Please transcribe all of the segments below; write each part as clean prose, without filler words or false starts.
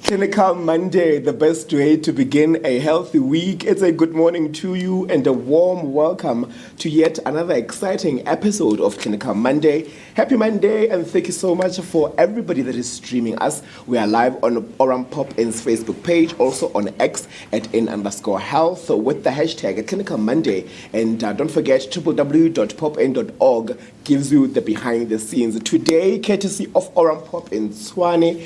Clinical Monday, the best way to begin a healthy week. It's a good morning to you and a warm welcome to yet another exciting episode of Clinical Monday. Happy Monday, and thank you so much for everybody that is streaming us. We are live on Oran Pop-In's Facebook page, also on X at @in_health with the hashtag Clinical Monday. And don't forget, www.popin.org gives you the behind the scenes. Today, courtesy of Oran Pop-In Tshwane,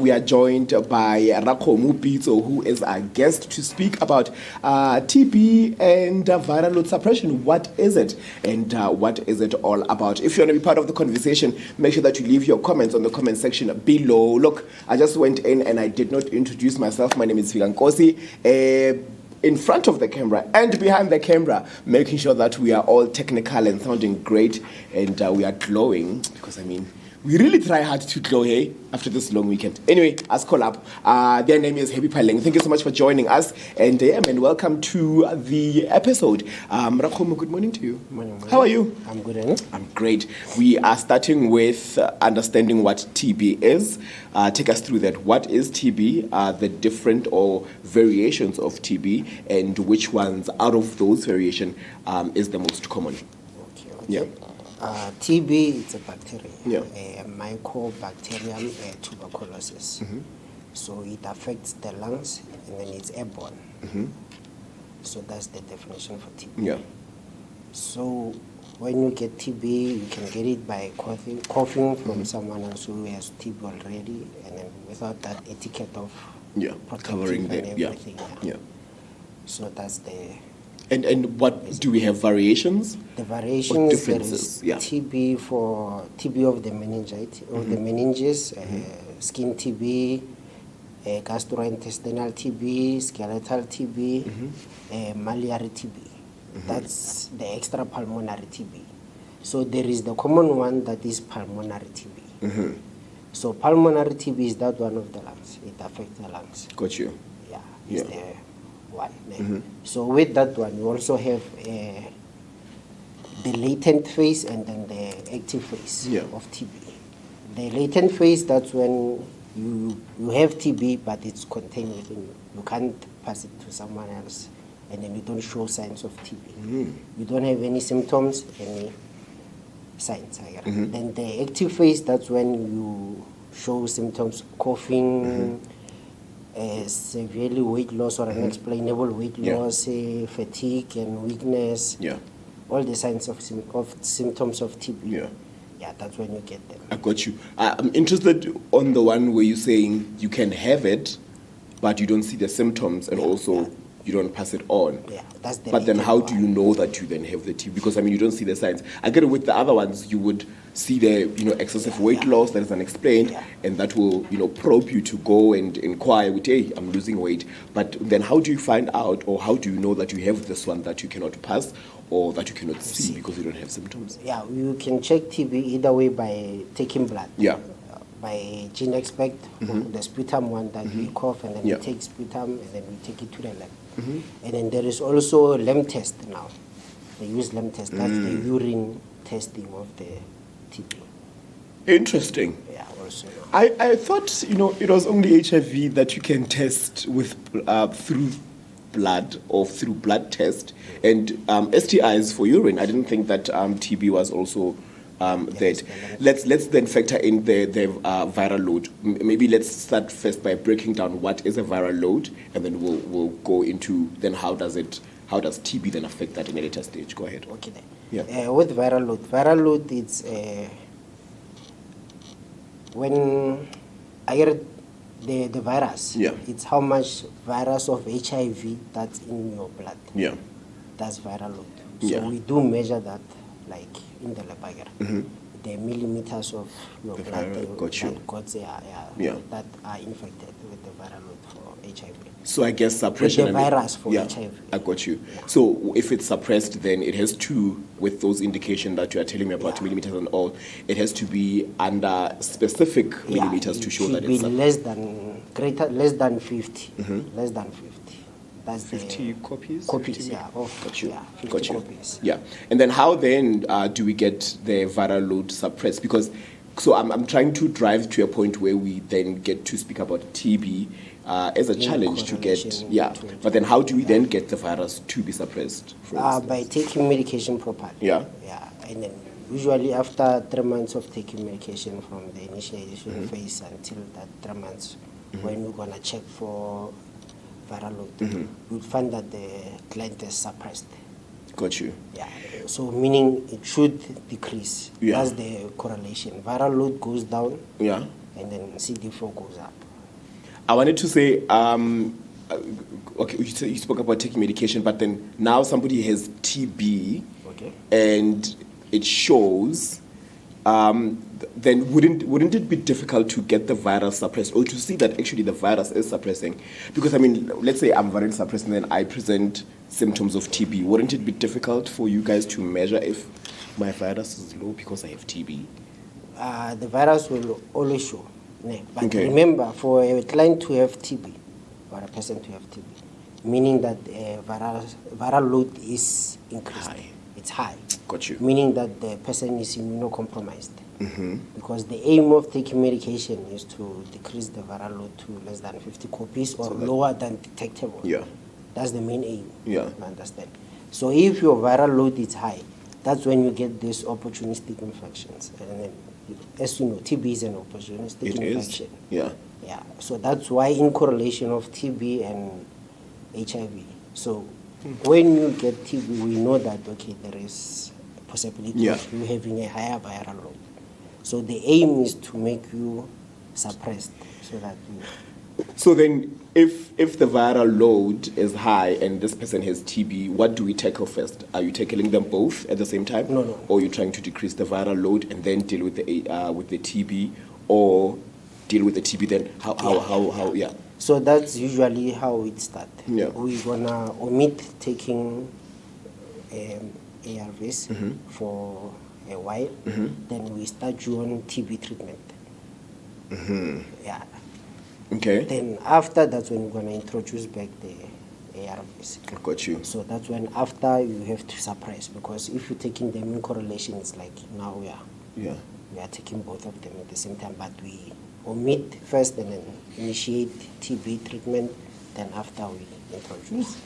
we are joined by Rakgomo Pitso, who is our guest to speak about TB and viral load suppression. What is it, and what is it all about? If you want to be part of the conversation, make sure that you leave your comments on the comment section below. Look, I just went in and I did not introduce myself. My name is Nkosi. In front of the camera and behind the camera, making sure that we are all technical and sounding great, and we are glowing, because we really try hard to glow here after this long weekend. Anyway, as call up, their name is Phaleng. Thank you so much for joining us, and welcome to the episode. Rakgomo, good morning to you. Morning. How are you? I'm good, eh? I'm great. We are starting with understanding what TB is. Take us through that. What is TB? The different or variations of TB, and which ones out of those variations is the most common? Okay. Yeah. TB is a bacteria, Yeah. a Mycobacterium tuberculosis. Mm-hmm. So it affects the lungs, and then it's airborne. Mm-hmm. So that's the definition for TB. Yeah. So when you get TB, you can get it by coughing from someone else who has TB already, and then without that etiquette of Covering and the everything. Yeah. So that's the... And what do we have variations? The variations, there differences? is Yeah. TB for TB of the meningite, of the meninges, skin TB, gastrointestinal TB, skeletal TB, miliary TB. That's the extrapulmonary TB. So there is the common one that is pulmonary TB. So pulmonary TB is that one of the lungs. It affects the lungs. Got you. Yeah, it's the one. So with that one, you also have the latent phase and then the active phase of TB. The latent phase, that's when you have TB, but it's contained within you. You can't pass it to someone else, and then you don't show signs of TB. You don't have any symptoms, any signs. Then the active phase, that's when you show symptoms, coughing, severely weight loss or unexplainable weight loss, fatigue and weakness, all the signs of symptoms of TB. Yeah, that's when you get them. I got you. I'm interested on the one where you're saying you can have it, but you don't see the symptoms, and also you don't pass it on. Yeah, that's the. But then how do you know that you then have the TB? Because you don't see the signs. I get it. With the other ones, you would see the excessive weight loss that is unexplained, and that will probe you to go and inquire with, hey, I'm losing weight. But then how do you find out, or how do you know that you have this one that you cannot pass or that you cannot see because you don't have symptoms? Yeah, you can check TB either way by taking blood. Yeah. By gene expect, the sputum one that we cough, and then we take sputum, and then we take it to the lab. And then there is also LEM test now. They use LEM test. That's the urine testing of the TB. Interesting. Yeah, also. I thought, it was only HIV that you can test with through blood or through blood test, and STIs for urine. I didn't think that TB was also that. Let's then factor in the viral load. Maybe let's start first by breaking down what is a viral load, and then we'll go into then how does TB then affect that in a later stage. Go ahead. Okay then. Yeah. With viral load, it's when I get the virus. Yeah. It's how much virus of HIV that's in your blood. Yeah. That's viral load. So we do measure that, like in the lab, the millimeters of your blood that are infected with the viral load for HIV. So I guess suppression. With the virus for HIV. I got you. Yeah. So if it's suppressed, then it has to, with those indications that you are telling me about, millimeters and all, it has to be under specific millimeters to show that it's less than 50. Less than 50. That's 50 copies? Copies, 50? yeah. Got you. 50 got you. copies. Yeah. And then how then do we get the viral load suppressed? Because So I'm trying to drive to a point where we then get to speak about TB as a challenge to get, but then how do we then get the virus to be suppressed? By taking medication properly. Yeah. Yeah, and then usually after 3 months of taking medication from the initiation phase until that 3 months, when we're gonna check for viral load, we'll find that the client is suppressed. Got you. Yeah, so meaning it should decrease. Yeah. That's the correlation. Viral load goes down, yeah, and then CD4 goes up. I wanted to say, okay, you spoke about taking medication, but then now somebody has TB, Okay. and it shows. Then wouldn't it be difficult to get the virus suppressed, or to see that actually the virus is suppressing? Because I mean, let's say I'm viral suppressed and then I present symptoms of TB. Wouldn't it be difficult for you guys to measure if my virus is low because I have TB? The virus will always show. But Okay. remember, for a client to have TB, or a person to have TB, meaning that viral load is increased. High. It's high. Got you. Meaning that the person is immunocompromised. Because the aim of taking medication is to decrease the viral load to less than 50 copies or lower than detectable. Yeah. That's the main aim. Yeah. You understand? So if your viral load is high, that's when you get these opportunistic infections. And then, as you know, TB is an opportunistic infection. Yeah. Yeah. So that's why in correlation of TB and HIV. So when you get TB, we know that, okay, there is a possibility of you having a higher viral load. So the aim is to make you suppressed so that you... So then, if the viral load is high and this person has TB, what do we tackle first? Are you tackling them both at the same time? No. Or are you trying to decrease the viral load and then deal with the TB, or deal with the TB then? How? So that's usually how it starts. Yeah. We're gonna omit taking ARVs for a while. Then we start you on TB treatment. Yeah. Okay. Then after that's when we're gonna introduce back the ARVs. I got you. So that's when after you have to suppress, because if you're taking them in correlation, it's like now we are taking both of them at the same time, but we omit first and then initiate TB treatment, then after we introduce.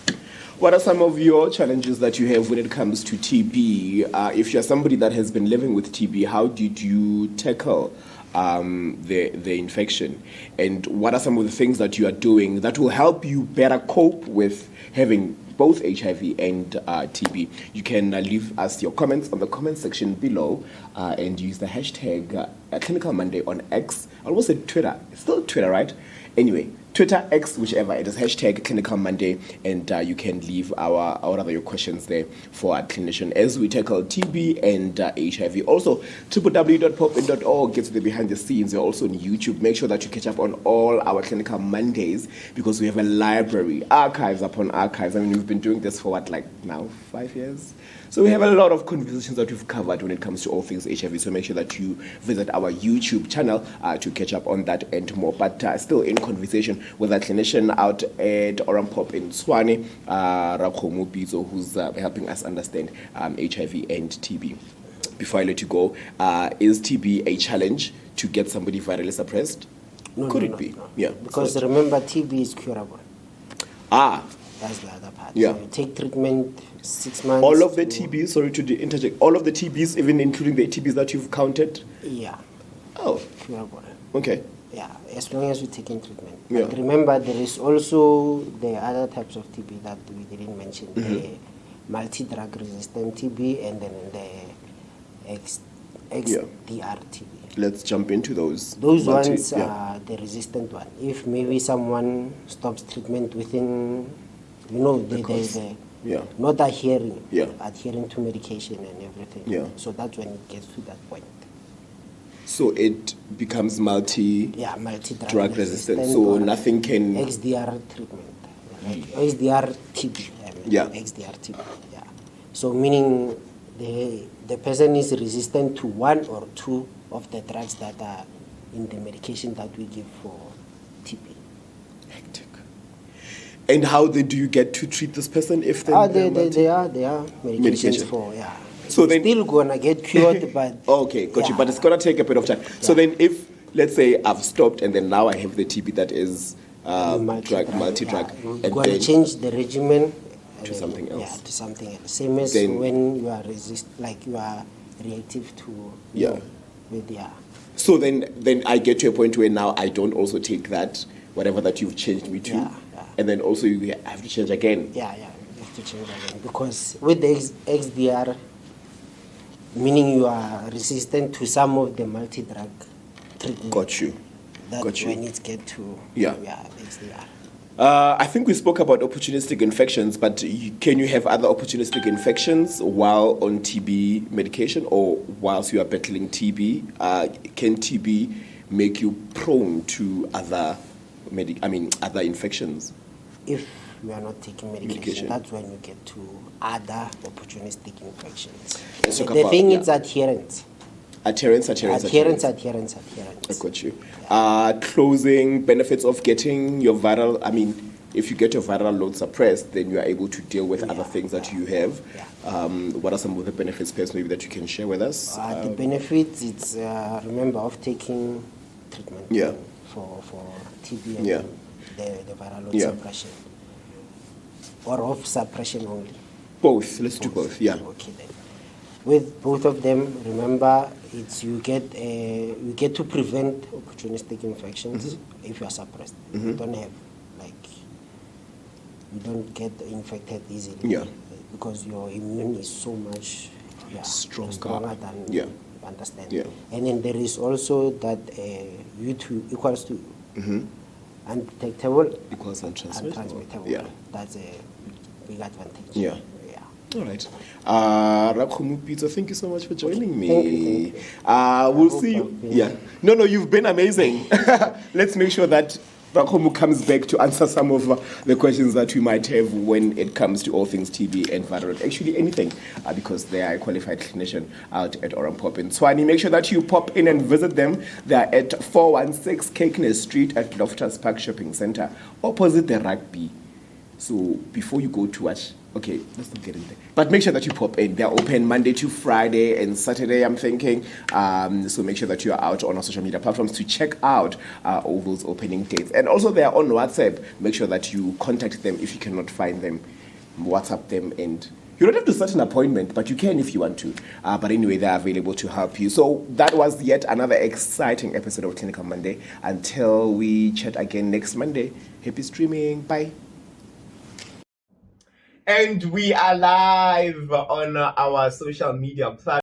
What are some of your challenges that you have when it comes to TB? If you're somebody that has been living with TB, how did you tackle the infection? And what are some of the things that you are doing that will help you better cope with having both HIV and TB? You can leave us your comments on the comment section below and use the hashtag Clinical Monday on X. I almost said Twitter. It's still Twitter, right? Anyway, Twitter, X, whichever. It is hashtag Clinical Monday, and you can leave your questions there for our clinician as we tackle TB and HIV. Also, www.popin.org gets the behind the scenes. We're also on YouTube. Make sure that you catch up on all our Clinical Mondays, because we have a library, archives upon archives. I mean, we've been doing this for now 5 years? So we have a lot of conversations that we've covered when it comes to all things HIV. So make sure that you visit our YouTube channel to catch up on that and more. But still in conversation with a clinician out at Orampop in Tshwane, Rakgomo Pitso, who's helping us understand HIV and TB. Before I let you go, is TB a challenge to get somebody virally suppressed? Could it be? No. Yeah. Because remember, TB is curable. That's the other part. Yeah. So you take treatment 6 months. All of the TBs, sorry to interject, all of the TBs, even including the TBs that you've counted? Yeah. Oh. Curable. Okay. Yeah, as long as you're taking treatment. Yeah. But remember, there is also the other types of TB that we didn't mention. The multi-drug resistant TB and then the XDR TB. Let's jump into those. Those ones are the resistant one. If maybe someone stops treatment within, not adhering to medication and everything. Yeah. So that's when it gets to that point. So it becomes multi-drug resistant. So nothing can... XDR treatment. XDR TB. XDR TB. Yeah. So meaning the person is resistant to one or two of the drugs that are in the medication that we give for TB. Hectic. And how then do you get to treat this person if then there are medications for So then, still gonna get cured, but okay, got you. But it's gonna take a bit of time. So then, if let's say I've stopped and then now I have the TB that is multi-drug, you're and gonna then change the regimen to something else. Yeah, to something else. Same as Then- when you are you are reactive to with So then I get to a point where now I don't also take that whatever that you've changed me to, and then also you have to change again. Yeah, you have to change again because with the XDR, meaning you are resistant to some of the multi-drug treatment. Got you. That Got you. when it get to the XDR. I think we spoke about opportunistic infections, but can you have other opportunistic infections while on TB medication or whilst you are battling TB? Can TB make you prone to other infections? If you are not taking medication, that's when you get to other opportunistic infections. The thing is adherence. Adherence. I got you. Closing benefits of getting your viral, if you get your viral load suppressed, then you are able to deal with other things that you have. What are some of the benefits, perhaps, maybe that you can share with us? The benefits, it's, remember, of taking treatment for TB and the viral load suppression. Or of suppression only. Both. Let's do both. Yeah. Okay then. With both of them, remember, it's you get to prevent opportunistic infections if you are suppressed. You don't have you don't get infected easily because your immune is so much stronger than you understand. And then there is also that U2 equals to undetectable equals untransmittable. That's a big advantage. All right. Rakgomo, Pitso, thank you so much for joining me. Thank you. We'll see you. No, you've been amazing. Let's make sure that Rakgomo comes back to answer some of the questions that we might have when it comes to all things TB and viral. Actually, anything, because they are a qualified clinician out at Orampop in Tshwane. Make sure that you pop in and visit them. They are at 416 Cakeness Street at Loftus Park Shopping Center, opposite the rugby. So before you go to watch, okay, let's not get in there. But make sure that you pop in. They're open Monday to Friday and Saturday, I'm thinking. So make sure that you are out on our social media platforms to check out all those opening dates. And also they are on WhatsApp. Make sure that you contact them if you cannot find them. WhatsApp them, and you don't have to set an appointment, but you can if you want to. But anyway, they're available to help you. So that was yet another exciting episode of Clinical Monday. Until we chat again next Monday, happy streaming. Bye. And we are live on our social media platform.